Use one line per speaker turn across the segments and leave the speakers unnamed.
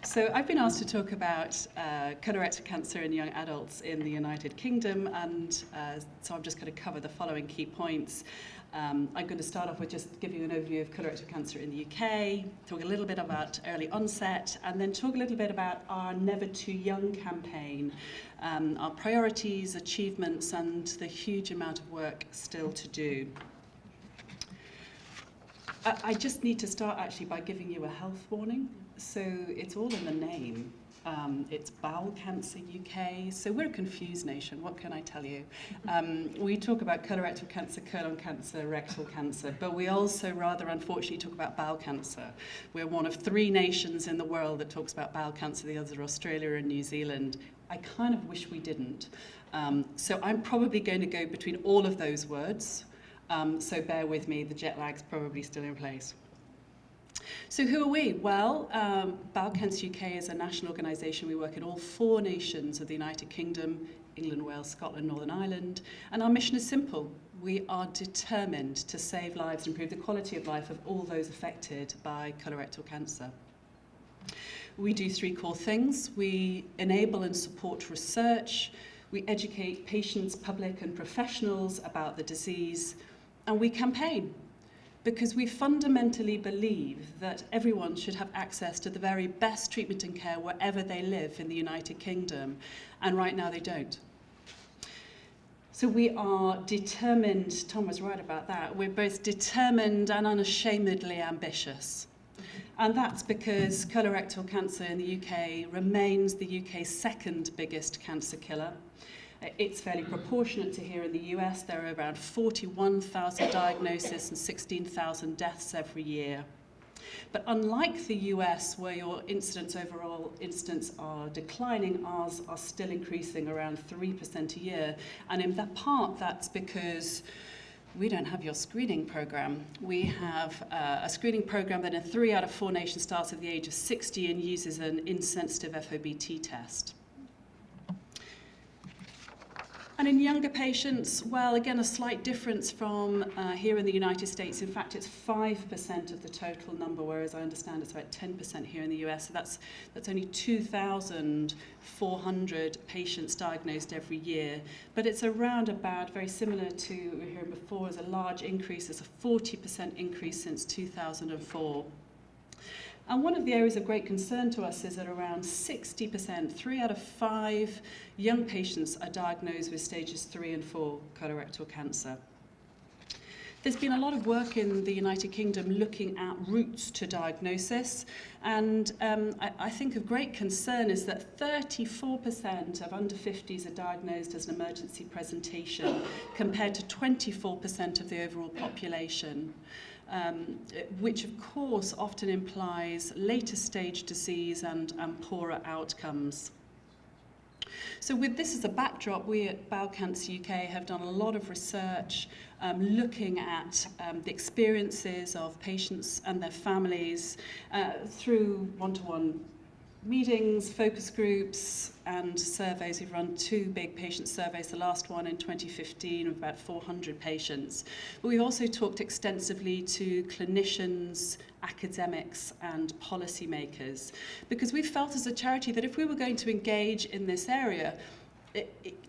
So I've been asked to talk about colorectal cancer in young adults in the United Kingdom, and so I'm just going to cover the following key points. I'm going to start off with just giving you an overview of colorectal cancer in the UK, talk a little bit about early onset, and then talk a little bit about our Never Too Young campaign, our priorities, achievements, and the huge amount of work still to do. I just need to start actually by giving you a health warning. So it's all in the name. It's Bowel Cancer UK. So we're a confused nation, what can I tell you? We talk about colorectal cancer, colon cancer, rectal cancer, but we also rather unfortunately talk about bowel cancer. We're one of 3 nations in the world that talks about bowel cancer, the others are Australia and New Zealand. I kind of wish we didn't. So I'm probably going to go between all of those words. So bear with me, the jet lag's probably still in place. So who are we? Well, Bowel Cancer UK is a national organisation. We work in all 4 nations of the United Kingdom, England, Wales, Scotland, Northern Ireland. And our mission is simple. We are determined to save lives and improve the quality of life of all those affected by colorectal cancer. We do 3 core things. We enable and support research. We educate patients, public and professionals about the disease. And we campaign. Because we fundamentally believe that everyone should have access to the very best treatment and care wherever they live in the United Kingdom, and right now they don't. So we are determined, Tom was right about that, we're both determined and unashamedly ambitious. And that's because colorectal cancer in the UK remains the UK's 2nd biggest cancer killer. It's fairly proportionate to here in the US. There are around 41,000 diagnoses and 16,000 deaths every year. But unlike the US, where your overall incidents are declining, ours are still increasing around 3% a year. And in that part, that's because we don't have your screening program. We have a screening program that in 3 out of 4 nations starts at the age of 60 and uses an insensitive FOBT test. And in younger patients, well, again, a slight difference from here in the United States. In fact, it's 5% of the total number, whereas I understand it's about 10% here in the US. So that's only 2,400 patients diagnosed every year. But it's around about, very similar to what we were hearing before, as a large increase. It's a 40% increase since 2004. And one of the areas of great concern to us is that around 60%, 3 out of 5 young patients are diagnosed with stages 3 and 4 colorectal cancer. There's been a lot of work in the United Kingdom looking at routes to diagnosis, and I think of great concern is that 34% of under 50s are diagnosed as an emergency presentation, compared to 24% of the overall population. Which of course often implies later stage disease and poorer outcomes. So with this as a backdrop, we at Bowel Cancer UK have done a lot of research looking at the experiences of patients and their families through one-to-one meetings, focus groups, and surveys. We've run 2 big patient surveys, the last one in 2015 of about 400 patients. But we've also talked extensively to clinicians, academics, and policymakers, because we felt as a charity that if we were going to engage in this area,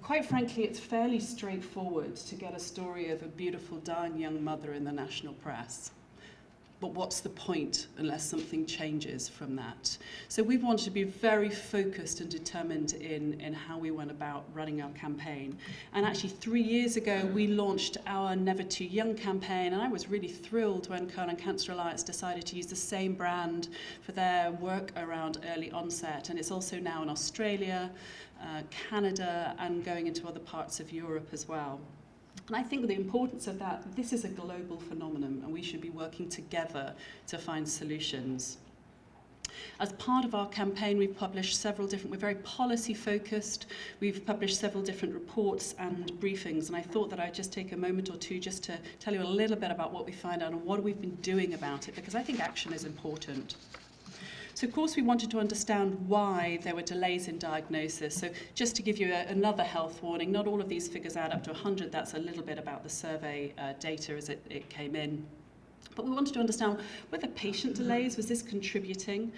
quite frankly, it's fairly straightforward to get a story of a beautiful dying young mother in the national press. But what's the point unless something changes from that? So we wanted to be very focused and determined in how we went about running our campaign. And actually 3 years ago, we launched our Never Too Young campaign, and I was really thrilled when Colon Cancer Alliance decided to use the same brand for their work around early onset. And it's also now in Australia, Canada, and going into other parts of Europe as well. And I think the importance of that, this is a global phenomenon, and we should be working together to find solutions. As part of our campaign, we've published several different, we're very policy focused, we've published several different reports and briefings, and I thought that I'd just take a moment or two just to tell you a little bit about what we find out and what we've been doing about it, because I think action is important. So of course we wanted to understand why there were delays in diagnosis. So just to give you another health warning, not all of these figures add up to 100. That's a little bit about the survey data as it came in. But we wanted to understand whether patient delays, was this contributing?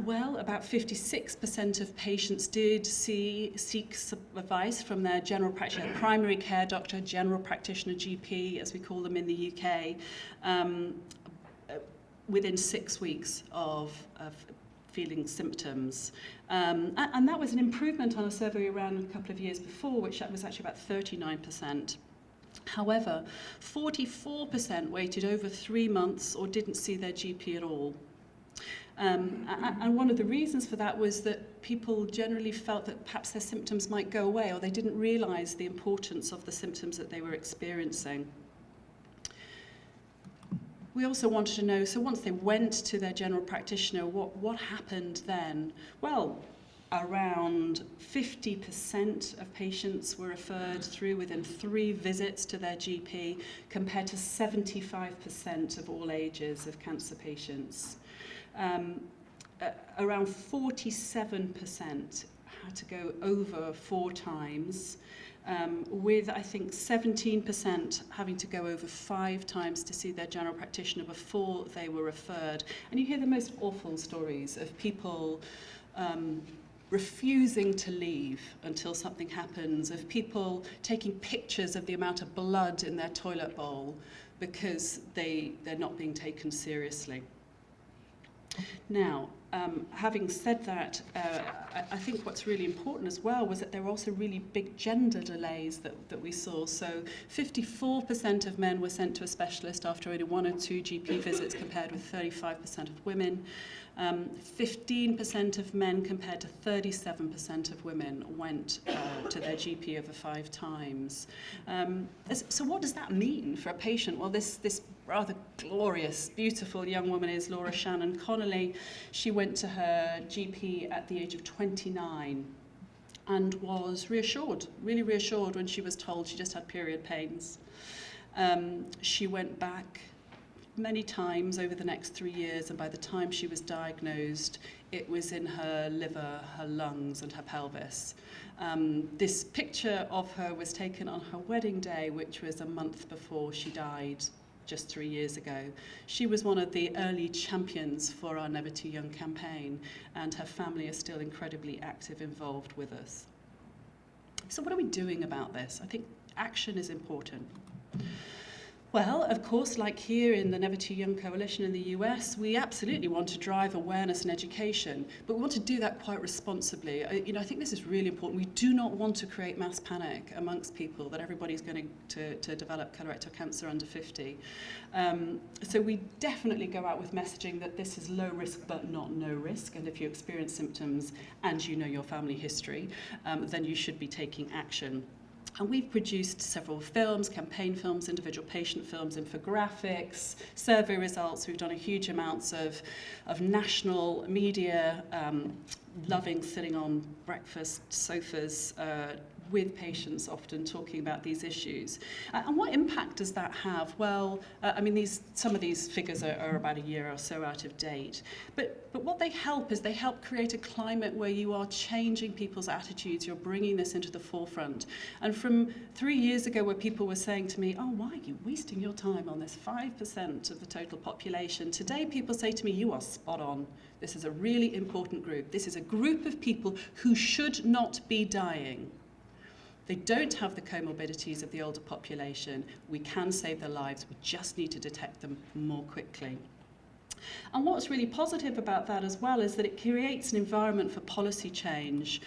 Well, about 56% of patients did seek advice from their general practitioner, primary care doctor, general practitioner, GP, as we call them in the UK, within 6 weeks of feeling symptoms. And that was an improvement on a survey around a couple of years before, which was actually about 39%. However, 44% waited over 3 months or didn't see their GP at all. And one of the reasons for that was that people generally felt that perhaps their symptoms might go away, or they didn't realise the importance of the symptoms that they were experiencing. We also wanted to know, so once they went to their general practitioner, what happened then? Well, around 50% of patients were referred through within 3 visits to their GP, compared to 75% of all ages of cancer patients. Around 47% had to go over 4 times, with I think 17% having to go over 5 times to see their general practitioner before they were referred. And you hear the most awful stories of people refusing to leave until something happens, of people taking pictures of the amount of blood in their toilet bowl because they're not being taken seriously. Now, having said that, I think what's really important as well was that there were also really big gender delays that we saw. So 54% of men were sent to a specialist after only 1 or 2 GP visits, compared with 35% of women. 15% of men compared to 37% of women went to their GP over 5 times. So what does that mean for a patient? Well, this rather glorious, beautiful young woman is Laura Shannon Connolly. She went to her GP at the age of 29 and was reassured, really reassured, when she was told she just had period pains. She went back many times over the next 3 years, and by the time she was diagnosed, it was in her liver, her lungs, and her pelvis. This picture of her was taken on her wedding day, which was a month before she died, just 3 years ago. She was one of the early champions for our Never Too Young campaign, and her family is still incredibly active, involved with us. So what are we doing about this? I think action is important. Well, of course, like here in the Never Too Young Coalition in the US, we absolutely want to drive awareness and education, but we want to do that quite responsibly. I think this is really important. We do not want to create mass panic amongst people that everybody's going to develop colorectal cancer under 50. So we definitely go out with messaging that this is low risk but not no risk, and if you experience symptoms and you know your family history, then you should be taking action. And we've produced several films, campaign films, individual patient films, infographics, survey results. We've done a huge amounts of national media, loving sitting on breakfast sofas with patients, often talking about these issues. And what impact does that have? Well, some of these figures are about a year or so out of date. But what they help is they help create a climate where you are changing people's attitudes. You're bringing this into the forefront. And from 3 years ago, where people were saying to me, "Oh, why are you wasting your time on this 5% of the total population?" Today, people say to me, "You are spot on. This is a really important group. This is a group of people who should not be dying. They don't have the comorbidities of the older population. We can save their lives. We just need to detect them more quickly." And what's really positive about that as well is that it creates an environment for policy change.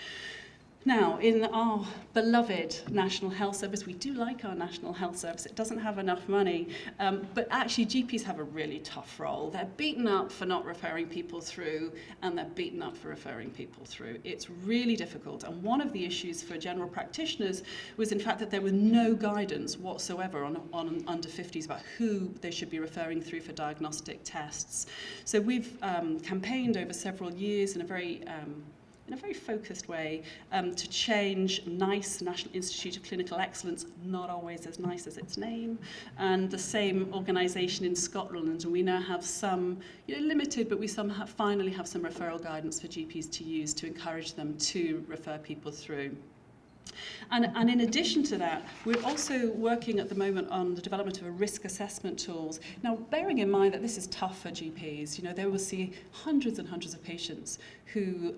Now, in our beloved National Health Service, we do like our National Health Service. It doesn't have enough money, but actually GPs have a really tough role. They're beaten up for not referring people through, and they're beaten up for referring people through. It's really difficult. And one of the issues for general practitioners was, in fact, that there was no guidance whatsoever on under 50s about who they should be referring through for diagnostic tests. So we've campaigned over several years in a very focused way to change NICE, National Institute of Clinical Excellence, not always as nice as its name, and the same organisation in Scotland. And we now have some, limited, but we finally have some referral guidance for GPs to use to encourage them to refer people through. And in addition to that, we're also working at the moment on the development of a risk assessment tools. Now, bearing in mind that this is tough for GPs, you know, they will see hundreds and hundreds of patients who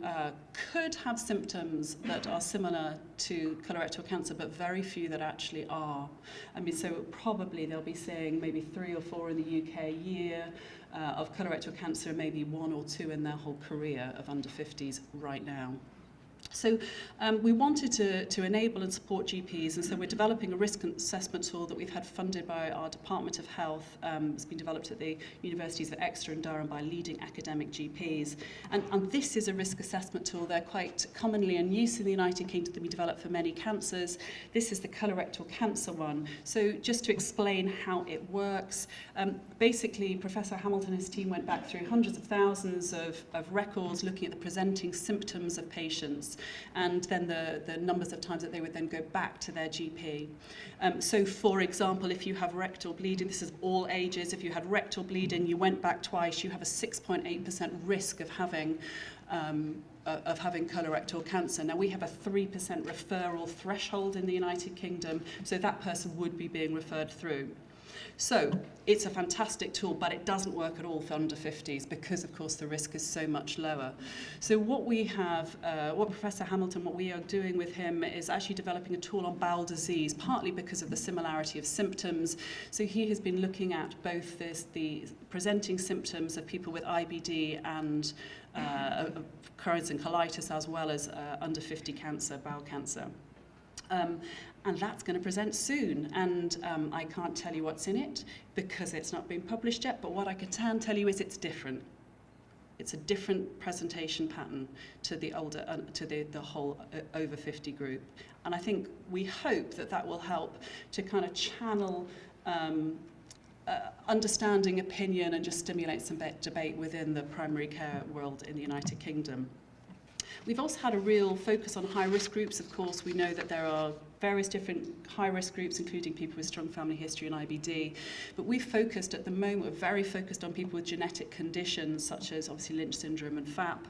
could have symptoms that are similar to colorectal cancer, but very few that actually are. I mean, so probably they'll be seeing maybe 3 or 4 in the UK a year of colorectal cancer, and maybe 1 or 2 in their whole career of under 50s right now. So we wanted to enable and support GPs, and so we're developing a risk assessment tool that we've had funded by our Department of Health. It's been developed at the universities of Exeter and Durham by leading academic GPs. And this is a risk assessment tool. They're quite commonly in use in the United Kingdom. They've been developed for many cancers. This is the colorectal cancer one. So just to explain how it works, basically Professor Hamilton and his team went back through hundreds of thousands of records looking at the presenting symptoms of patients, and then the numbers of times that they would then go back to their GP. So for example, if you have rectal bleeding, this is all ages, if you had rectal bleeding, you went back twice, you have a 6.8% risk of having colorectal cancer. Now we have a 3% referral threshold in the United Kingdom, so that person would be being referred through. So it's a fantastic tool, but it doesn't work at all for under 50s because, of course, the risk is so much lower. So what we have, what Professor Hamilton, what we are doing with him is actually developing a tool on bowel disease, partly because of the similarity of symptoms. So he has been looking at both the presenting symptoms of people with IBD and Crohn's and colitis, as well as under 50 cancer, bowel cancer. And that's going to present soon, and I can't tell you what's in it because it's not been published yet, but what I can tell you is it's different. It's a different presentation pattern to the older, to the whole over 50 group. And I think we hope that that will help to kind of channel understanding, opinion, and just stimulate some debate within the primary care world in the United Kingdom. We've also had a real focus on high-risk groups. Of course, we know that there are various different high-risk groups, including people with strong family history and IBD. But we've focused at the moment, we're very focused on people with genetic conditions, such as obviously Lynch syndrome and FAP.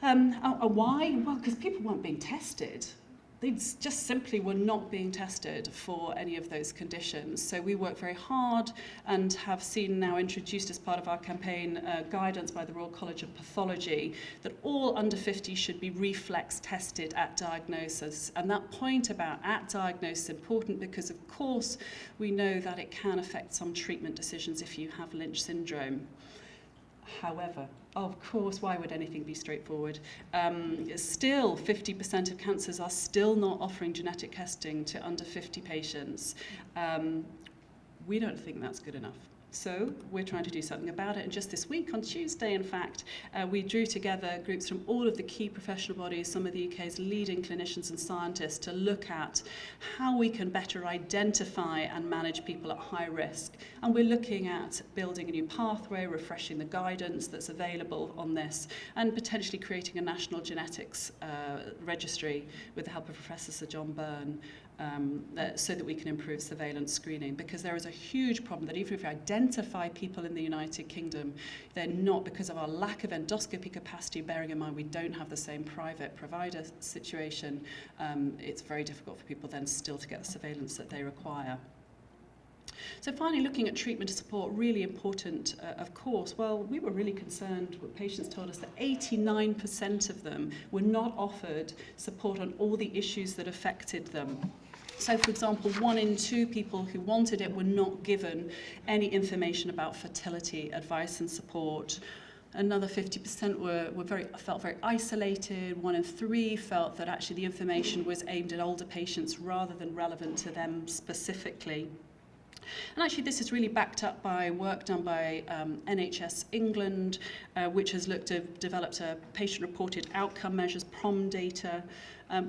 Why? Well, because people weren't being tested. They just simply were not being tested for any of those conditions. So we work very hard and have seen now introduced as part of our campaign guidance by the Royal College of Pathology that all under 50 should be reflex tested at diagnosis. And that point about at diagnosis is important because, of course, we know that it can affect some treatment decisions if you have Lynch syndrome. However, of course, why would anything be straightforward? Still, 50% of cancers are still not offering genetic testing to under 50 patients. We don't think that's good enough. So we're trying to do something about it. And just this week, on Tuesday, in fact, we drew together groups from all of the key professional bodies, some of the UK's leading clinicians and scientists, to look at how we can better identify and manage people at high risk. And we're looking at building a new pathway, refreshing the guidance that's available on this, and potentially creating a national genetics registry with the help of Professor Sir John Byrne, so that we can improve surveillance screening, because there is a huge problem that even if we identify people in the United Kingdom, they're not, because of our lack of endoscopy capacity, bearing in mind we don't have the same private provider situation, it's very difficult for people then still to get the surveillance that they require. So finally, looking at treatment support, really important, of course. Well, we were really concerned when patients told us that 89% of them were not offered support on all the issues that affected them. So, for example, 1 in 2 people who wanted it were not given any information about fertility, advice and support. Another 50% felt very isolated. 1 in 3 felt that actually the information was aimed at older patients rather than relevant to them specifically. And actually this is really backed up by work done by NHS England, which has developed a patient-reported outcome measures, PROM data,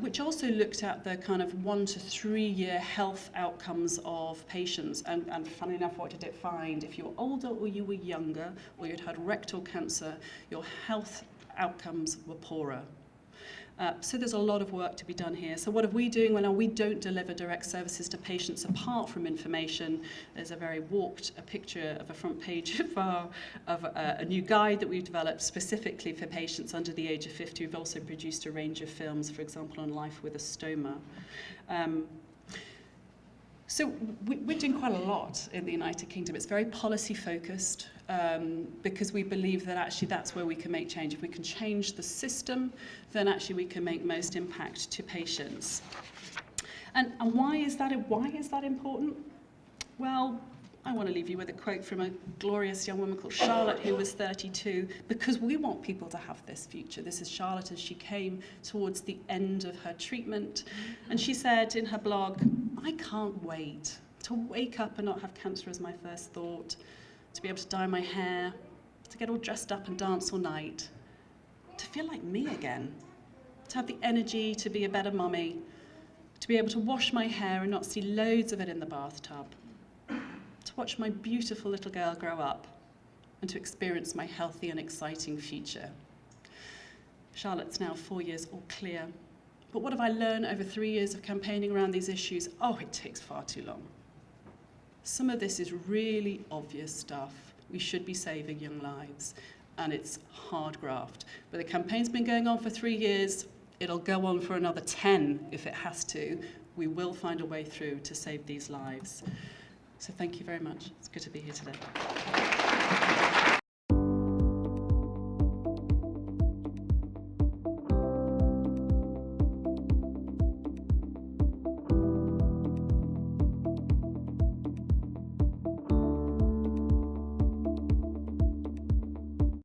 which also looked at the kind of 1 to 3 year health outcomes of patients. And funnily enough, what did it find? If you were older or you were younger, or you'd had rectal cancer, your health outcomes were poorer. So there's a lot of work to be done here. So what are we doing? Well, now we don't deliver direct services to patients apart from information. There's a very a picture of a front page of a new guide that we've developed specifically for patients under the age of 50. We've also produced a range of films, for example, on life with a stoma. So we're doing quite a lot in the United Kingdom. It's very policy focused because we believe that actually that's where we can make change. If we can change the system, then actually we can make most impact to patients. And why is that important? Well, I want to leave you with a quote from a glorious young woman called Charlotte, who was 32, because we want people to have this future. This is Charlotte as she came towards the end of her treatment. And she said in her blog, I can't wait to wake up and not have cancer as my first thought, to be able to dye my hair, to get all dressed up and dance all night, to feel like me again, to have the energy to be a better mummy, to be able to wash my hair and not see loads of it in the bathtub, to watch my beautiful little girl grow up, and to experience my healthy and exciting future. Charlotte's now 4 years all clear. But what have I learned over 3 years of campaigning around these issues? Oh, it takes far too long. Some of this is really obvious stuff. We should be saving young lives, and it's hard graft. But the campaign's been going on for 3 years. It'll go on for another 10 if it has to. We will find a way through to save these lives. So thank you very much. It's good to be here today.